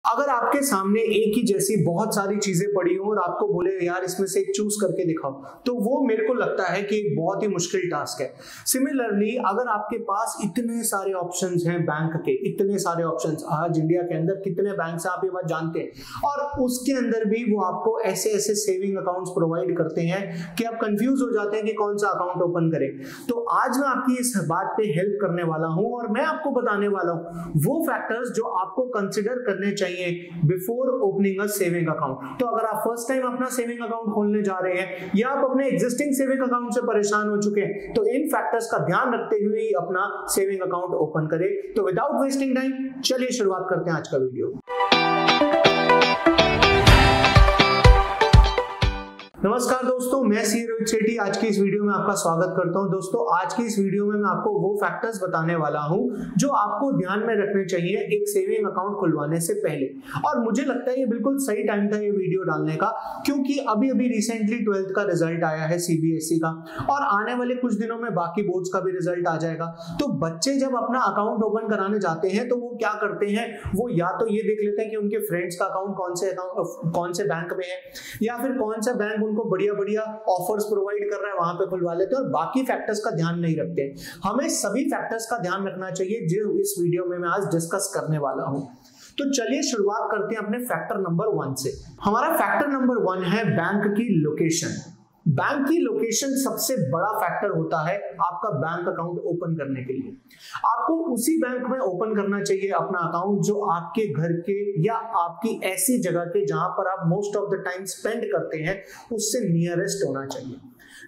अगर आपके सामने एक ही जैसी बहुत सारी चीजें पड़ी हो और आपको बोले यार इसमें से एक चूज करके दिखाओ, तो वो मेरे को लगता है कि एक बहुत ही मुश्किल टास्क है। सिमिलरली अगर आपके पास इतने सारे ऑप्शंस हैं बैंक के, इतने सारे ऑप्शंस, आज इंडिया के अंदर कितने बैंक से आप ये बात जानते हैं, और उसके अंदर भी वो आपको ऐसे ऐसे सेविंग अकाउंट्स प्रोवाइड करते हैं कि आप कंफ्यूज हो जाते हैं कि कौन सा अकाउंट ओपन करें। तो आज मैं आपकी इस बात पे हेल्प करने वाला हूं और मैं आपको बताने वाला हूं वो फैक्टर्स जो आपको कंसिडर करने चाहिए before opening a saving account. तो अगर आप फर्स्ट टाइम अपना सेविंग अकाउंट खोलने जा रहे हैं या आप अपने एग्जिस्टिंग सेविंग अकाउंट से परेशान हो चुके हैं, तो इन फैक्टर्स का ध्यान रखते हुए ही अपना सेविंग अकाउंट ओपन करें। तो विदाउट वेस्टिंग टाइम चलिए शुरुआत करते हैं आज का वीडियो। नमस्कार दोस्तों, मैं सी रोहित सेठी आज की इस वीडियो में आपका स्वागत करता हूं। दोस्तों आज की इस वीडियो में मैं आपको वो फैक्टर्स बताने वाला हूं जो आपको ध्यान में रखने चाहिए एक सेविंग अकाउंट खुलवाने से पहले। और मुझे लगता है ये बिल्कुल सही टाइम था ये वीडियो डालने का, क्योंकि अभी अभी रिसेंटली 12th का रिजल्ट आया है सीबीएसई का, और आने वाले कुछ दिनों में बाकी बोर्ड्स का भी रिजल्ट आ जाएगा। तो बच्चे जब अपना अकाउंट ओपन कराने जाते हैं तो वो क्या करते हैं, वो या तो ये देख लेते हैं कि उनके फ्रेंड्स का अकाउंट कौन से बैंक में है, या फिर कौन सा बैंक उनको बढ़िया बढ़िया ऑफर्स प्रोवाइड कर रहा है वहां पे खुलवा लेते हैं, और बाकी फैक्टर्स का ध्यान नहीं रखते। हमें सभी फैक्टर्स का ध्यान रखना चाहिए जो इस वीडियो में मैं आज डिस्कस करने वाला हूं। तो चलिए शुरुआत करते हैं अपने फैक्टर नंबर 1 से। हमारा फैक्टर नंबर 1 है बैंक की लोकेशन। बैंक की लोकेशन सबसे बड़ा फैक्टर होता है आपका बैंक अकाउंट ओपन करने के लिए। आपको उसी बैंक में ओपन करना चाहिए अपना अकाउंट जो आपके घर के या आपकी ऐसी जगह के जहां पर आप most of the time spend करते हैं उससे नियरेस्ट होना चाहिए।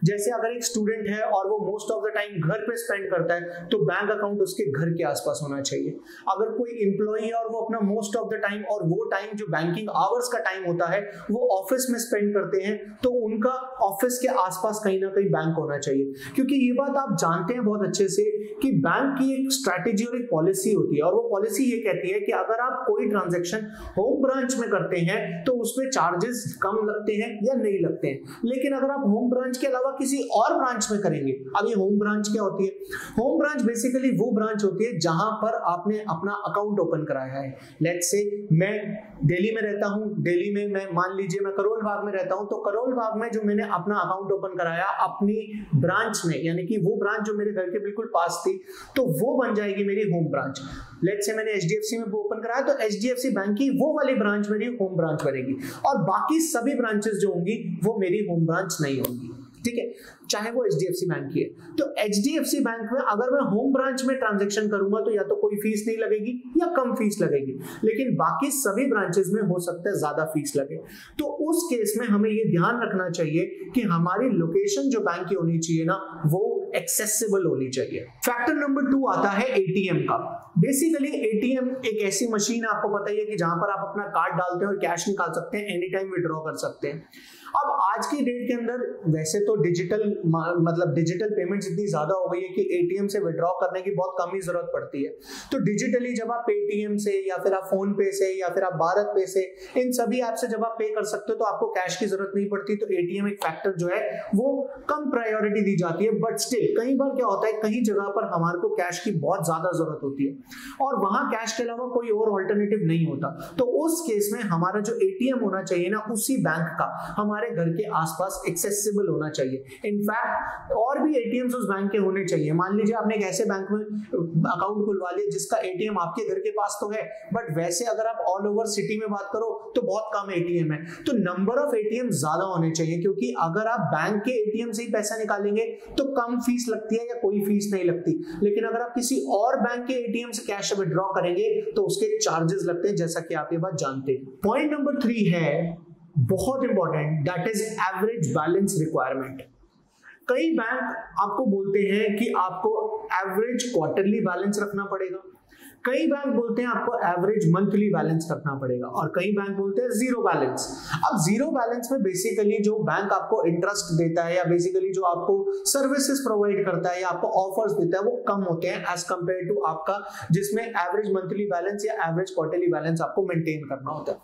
जैसे अगर एक स्टूडेंट है और वो मोस्ट ऑफ द टाइम घर पे स्पेंड करता है तो बैंक अकाउंट उसके घर के आसपास होना चाहिए। अगर कोई एम्प्लॉय है और वो अपना मोस्ट ऑफ द टाइम, और वो टाइम जो बैंकिंग आवर्स का टाइम होता है वो ऑफिस में स्पेंड करते हैं, तो उनका ऑफिस के आसपास कहीं ना कहीं बैंक होना चाहिए। क्योंकि ये बात आप जानते हैं बहुत अच्छे से कि बैंक की एक स्ट्रैटेजी और एक पॉलिसी होती है, और वो पॉलिसी ये कहती है कि अगर आप कोई ट्रांजेक्शन होम ब्रांच में करते हैं तो उसमें चार्जेस कम लगते हैं या नहीं लगते हैं, लेकिन अगर आप होम ब्रांच के अलावा किसी और ब्रांच में करेंगे। अब ये होम ब्रांच क्या होती है? होम ब्रांच बेसिकली वो ब्रांच होती है जहां पर आपने अपना अकाउंट ओपन कराया है। लेट्स से मैं दिल्ली में रहता हूं, दिल्ली में मैं मान लीजिए मैं करोल बाग में रहता हूं, तो करोल बाग में जो मैंने अपना अकाउंट ओपन कराया अपनी ब्रांच में, यानी कि वो ब्रांच जो मेरे घर के बिल्कुल पास थी, तो वो बन जाएगी मेरी होम ब्रांच। लेट्स से मैंने एचडीएफसी में ओपन कराया तो एचडीएफसी बैंक की वो वाली ब्रांच मेरी होम ब्रांच बनेगी, और बाकी सभी ब्रांचेस जो होंगी वो मेरी होम ब्रांच नहीं होंगी। ठीक है, चाहे वो एचडीएफसी बैंक की है। तो एचडीएफसी बैंक में अगर मैं होम ब्रांच में ट्रांजैक्शन करूंगा तो या तो कोई फीस नहीं लगेगी या कम फीस लगेगी, लेकिन बाकी सभी ब्रांचेस में हो सकता है ज्यादा फीस लगे। तो उस केस में हमें ये ध्यान रखना चाहिए कि हमारी लोकेशन जो बैंक की होनी चाहिए ना वो एक्सेसिबल होनी चाहिए। फैक्टर नंबर 2 आता है एटीएम का। बेसिकली एटीएम एक ऐसी मशीन है, आपको पता ही है, कि जहां पर आप अपना कार्ड डालते हैं और कैश निकाल सकते हैं, एनी टाइम विड्रॉ कर सकते हैं। अब आज की डेट के अंदर वैसे तो डिजिटल पेमेंट्स इतनी ज्यादा हो गई है कि एटीएम से विड्रॉ करने की बहुत कम ही जरूरत पड़ती है। तो डिजिटली जब आप पेटीएम से या फिर आप फोन पे से या फिर आप भारत पे से, इन सभी ऐप से जब आप पे कर सकते हो तो आपको कैश की जरूरत नहीं पड़ती। तो एटीएम एक फैक्टर जो है वो कम प्रायोरिटी दी जाती है, बट स्टिल कई बार क्या होता है, कहीं जगह पर हमारे को कैश की बहुत ज्यादा जरूरत होती है और वहां कैश के अलावा कोई और ऑल्टरनेटिव नहीं होता। तो उस केस में हमारा जो एटीएम होना चाहिए ना, उसी बैंक का हमारे घर के आसपास एक्सेसिबल होना चाहिए। इनफैक्ट और भी एटीएम्स उस बैंक के होने चाहिए। मान लीजिए आपने एक ऐसे बैंक में अकाउंट खुलवा लिया जिसका एटीएम आपके घर के पास तो है, बट वैसे अगर आप ऑल ओवर सिटी में बात करो तो बहुत कम एटीएम है। तो नंबर ऑफ एटीएम ज्यादा होने चाहिए, क्योंकि अगर आप बैंक के एटीएम से ही पैसा निकालेंगे तो कम फीस लगती है या कोई फीस नहीं लगती, लेकिन अगर आप किसी और बैंक के एटीएम से कैश विड्रॉ करेंगे तो उसके चार्जेस लगते हैं, जैसा कि आप ये बात जानते हैं। पॉइंट नंबर 3 है बहुत important, that is average balance requirement. कई बैंक आपको बोलते हैं कि आपको एवरेज क्वार्टरली बैलेंस रखना पड़ेगा, कई बैंक बोलते हैं आपको एवरेज मंथली बैलेंस रखना पड़ेगा, और कई बैंक बोलते हैं जीरो बैलेंस। अब जीरो बैलेंस में बेसिकली जो बैंक आपको इंटरेस्ट देता है या बेसिकली जो आपको सर्विसेज प्रोवाइड करता है या आपको ऑफर्स देता है वो कम होते हैं एज कंपेयर टू आपका जिसमें एवरेज मंथली बैलेंस या एवरेज क्वार्टरली बैलेंस आपको मेंटेन करना होता है।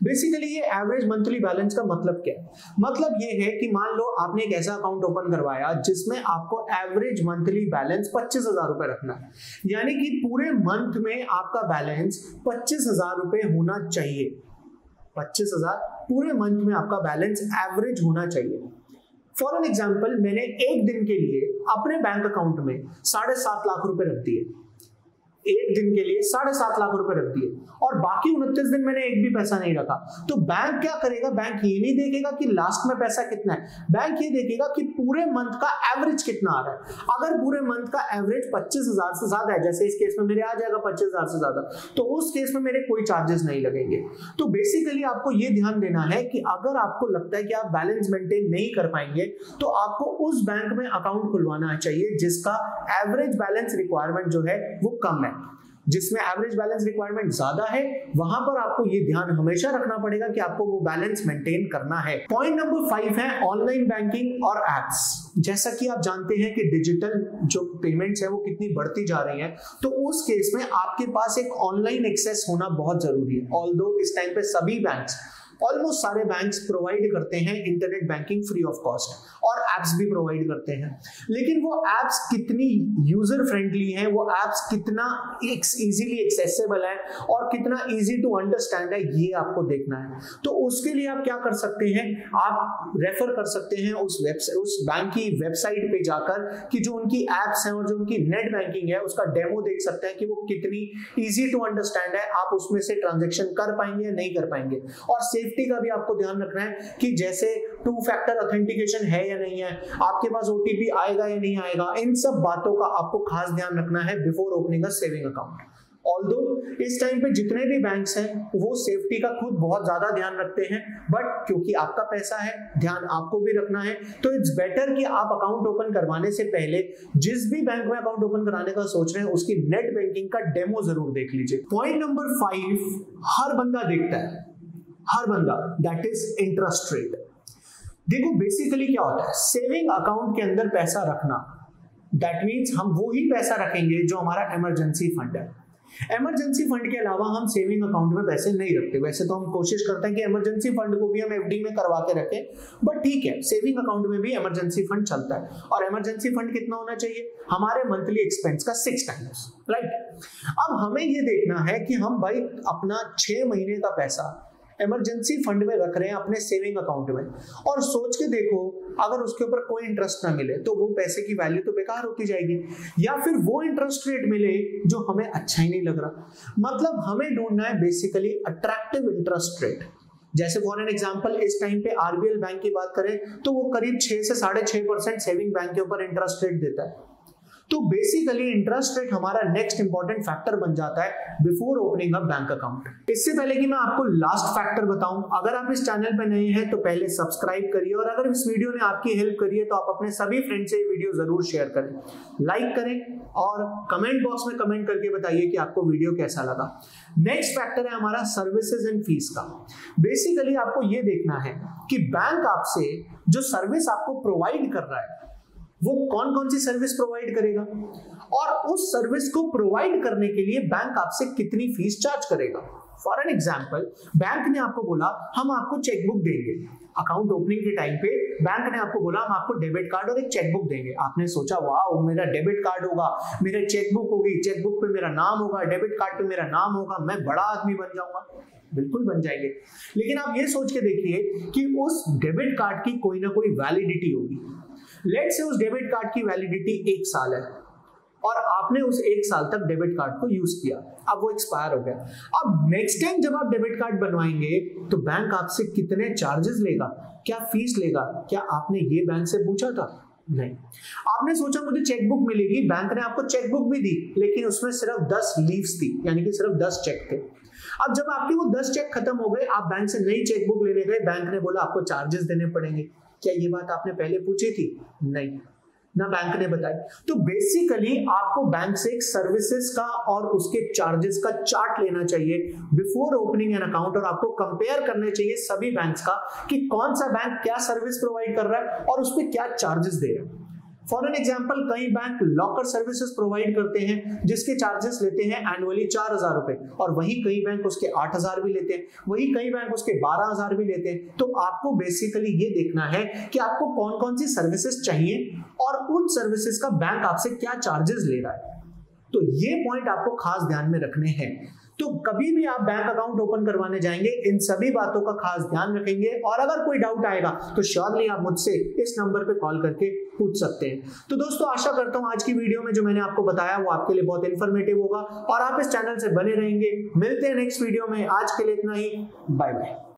बेसिकली ये एवरेज मंथली बैलेंस का मतलब क्या है? मतलब ये है कि मान लो आपने एक ऐसा अकाउंट ओपन करवाया जिसमें आपको एवरेज मंथली बैलेंस 25,000 रुपए रखना है, यानी कि पूरे मंथ में में आपका बैलेंस 25,000 रुपए होना चाहिए। 25,000 पूरे मंथ में आपका बैलेंस एवरेज होना चाहिए। फॉर एन एग्जाम्पल, मैंने एक दिन के लिए अपने बैंक अकाउंट में 7.5 लाख रुपए रख दिए, एक दिन के लिए 7.5 लाख रुपए रख दिए, और बाकी 29 दिन मैंने एक भी पैसा नहीं रखा। तो बैंक क्या करेगा? बैंक ये नहीं देखेगा कि लास्ट में पैसा कितना है, बैंक ये देखेगा कि पूरे मंथ का एवरेज कितना आ रहा है। अगर पूरे मंथ का एवरेज 25,000 से ज्यादा है, जैसे इस केस में मेरे आ जाएगा 25,000 से ज्यादा, तो उस केस में मेरे कोई चार्जेस नहीं लगेंगे। तो बेसिकली आपको ये ध्यान देना है कि अगर आपको लगता है कि आप बैलेंस मेंटेन नहीं कर पाएंगे, तो आपको उस बैंक में अकाउंट खुलवाना चाहिए जिसका एवरेज बैलेंस रिक्वायरमेंट जो है वो कम है। जिसमें एवरेज बैलेंस रिक्वायरमेंट ज्यादा है, वहां पर आपको ये ध्यान हमेशा रखना पड़ेगा कि आपको वो बैलेंस मेंटेन करना है। पॉइंट नंबर 5 है ऑनलाइन बैंकिंग और एप्स। जैसा कि आप जानते हैं कि डिजिटल जो पेमेंट्स है वो कितनी बढ़ती जा रही है, तो उस केस में आपके पास एक ऑनलाइन एक्सेस होना बहुत जरूरी है। ऑल्दो इस टाइम पे सभी बैंक्स, ऑलमोस्ट सारे बैंक्स प्रोवाइड करते हैं internet banking free of cost, और एप्स भी प्रोवाइड करते हैं, लेकिन वो एप्स कितनी यूजर फ्रेंडली हैं, वो एप्स कितना इजीली एक्सेसिबल है और कितना इजी टू अंडरस्टैंड है, ये आपको देखना है। तो उसके लिए आप क्या कर सकते हैं, आप रेफर कर सकते हैं उस बैंक की वेबसाइट पे जाकर कि जो उनकी एप्स हैं और जो उनकी नेट बैंकिंग है उसका डेमो देख सकते हैं कि वो कितनी इजी टू अंडरस्टैंड है, आप उसमें से ट्रांजेक्शन कर पाएंगे या नहीं कर पाएंगे। और सेफ्टी का भी आपको ध्यान रखना है कि जैसे 2 फैक्टर ऑथेंटिकेशन है या नहीं है, आपके पास ओटीपी आएगा या नहीं आएगा, इन सब बातों का आपको खास ध्यान रखना है before opening a saving account. Although इस टाइम पे जितने भी बैंक्स हैं वो सेफ्टी का खुद बहुत ज्यादा ध्यान रखते हैं, बट क्योंकि आपका पैसा है, ध्यान आपको भी रखना है, तो इट्स बेटर कि आप अकाउंट ओपन करवाने से पहले जिस भी बैंक में अकाउंट ओपन कराने का सोच रहे हैं उसकी नेट बैंकिंग का डेमो जरूर देख लीजिए। पॉइंट नंबर 5 हर बंदा देखता है, हर बंदा, दैट इज इंटरेस्ट रेट। देखो बेसिकली क्या होता है, सेविंग अकाउंट के अंदर पैसा रखना, दैट मीन्स हम वो ही पैसा रखेंगे जो हमारा इमरजेंसी फंड है। इमरजेंसी फंड के अलावा हम सेविंग अकाउंट में पैसे नहीं रखते। वैसे तो हम कोशिश करते हैं कि इमरजेंसी फंड को भी हम एफडी में करवा के रखें, बट ठीक है, सेविंग अकाउंट में भी इमरजेंसी फंड चलता है। और इमरजेंसी फंड कितना होना चाहिए? हमारे मंथली एक्सपेंस का 6 टाइम्स, राइट। अब हमें ये देखना है कि हम भाई अपना 6 महीने का पैसा इमरजेंसी फंड में रख रहे हैं अपने सेविंग अकाउंट में, और सोच के देखो अगर उसके ऊपर कोई इंटरेस्ट ना मिले तो वो पैसे की वैल्यू तो बेकार होती जाएगी, या फिर वो इंटरेस्ट रेट मिले जो हमें अच्छा ही नहीं लग रहा। मतलब हमें ढूंढना है बेसिकली अट्रैक्टिव इंटरेस्ट रेट। जैसे फॉर एन एग्जांपल इस टाइम पे आरबीएल बैंक की बात करें तो वो करीब 6 से 6.5% सेविंग बैंक के ऊपर इंटरेस्ट रेट देता है। तो बेसिकली इंटरेस्ट रेट हमारा नेक्स्ट इंपॉर्टेंट फैक्टर बन जाता है before opening a bank account. इससे पहले कि मैं आपको लास्ट फैक्टर बताऊं, अगर आप इस चैनल पे नए हैं तो पहले सब्सक्राइब करिए, और अगर इस वीडियो ने आपकी हेल्प करी है तो आप अपने सभी फ्रेंड से ये वीडियो जरूर शेयर करें, लाइक करें और कमेंट बॉक्स में कमेंट करके बताइए कि आपको वीडियो कैसा लगा। नेक्स्ट फैक्टर है हमारा सर्विसेज एंड फीस का। बेसिकली आपको ये देखना है कि बैंक आपसे जो सर्विस आपको प्रोवाइड कर रहा है वो कौन कौन सी सर्विस प्रोवाइड करेगा, और उस सर्विस को प्रोवाइड करने के लिए बैंक आपसे कितनी फीस चार्ज करेगा। फॉर एन एग्जाम्पल, बैंक ने आपको बोला हम आपको चेकबुक देंगे। अकाउंट ओपनिंग के टाइम पे बैंक ने आपको बोला हम आपको डेबिट कार्ड और एक चेकबुक देंगे। आपने सोचा वाह मेरा डेबिट कार्ड होगा, मेरा चेकबुक होगी, चेकबुक पे मेरा नाम होगा, डेबिट कार्ड पे मेरा नाम होगा, मैं बड़ा आदमी बन जाऊंगा। बिल्कुल बन जाएंगे, लेकिन आप ये सोच के देखिए कि उस डेबिट कार्ड की कोई ना कोई वैलिडिटी होगी। लेट्स से उस डेबिट कार्ड की वैलिडिटी 1 साल है और आपने उस 1 साल तक डेबिट कार्ड को यूज किया, अब वो एक्सपायर हो गया। अब नेक्स्ट टाइम जब आप डेबिट कार्ड बनवाएंगे तो बैंक आपसे कितने चार्जेस लेगा, क्या फीस लेगा? क्या आपने ये बैंक से पूछा था? नहीं। आपने सोचा मुझे चेकबुक मिलेगी, बैंक ने आपको चेकबुक भी दी लेकिन उसमें सिर्फ 10 लीव्स थी, यानी कि सिर्फ 10 चेक थे। अब जब आपके वो 10 चेक खत्म हो गए, आप बैंक से नई चेकबुक लेने गए, बैंक ने बोला आपको चार्जेस देने पड़ेंगे। क्या ये बात आपने पहले पूछी थी? नहीं, ना बैंक ने बताई। तो बेसिकली आपको बैंक से एक सर्विसेज का और उसके चार्जेस का चार्ट लेना चाहिए बिफोर ओपनिंग एन अकाउंट, और आपको कंपेयर करने चाहिए सभी बैंक्स का कि कौन सा बैंक क्या सर्विस प्रोवाइड कर रहा है और उस पर क्या चार्जेस दे रहा है। फॉर एन एग्जाम्पल, कई बैंक लॉकर सर्विसेज प्रोवाइड करते हैं जिसके चार्जेस लेते हैं एनुअली 4,000 रुपए, और वही कई बैंक उसके 8,000 भी लेते हैं, वही कई बैंक उसके 12,000 भी लेते हैं। तो आपको बेसिकली ये देखना है कि आपको कौन कौन सी सर्विसेज चाहिए और उन सर्विसेज का बैंक आपसे क्या चार्जेस ले रहा है। तो ये पॉइंट आपको खास ध्यान में रखने हैं। तो कभी भी आप बैंक अकाउंट ओपन करवाने जाएंगे इन सभी बातों का खास ध्यान रखेंगे, और अगर कोई डाउट आएगा तो श्योरली आप मुझसे इस नंबर पे कॉल करके पूछ सकते हैं। तो दोस्तों आशा करता हूं आज की वीडियो में जो मैंने आपको बताया वो आपके लिए बहुत इंफॉर्मेटिव होगा और आप इस चैनल से बने रहेंगे। मिलते हैं नेक्स्ट वीडियो में, आज के लिए इतना ही, बाय बाय।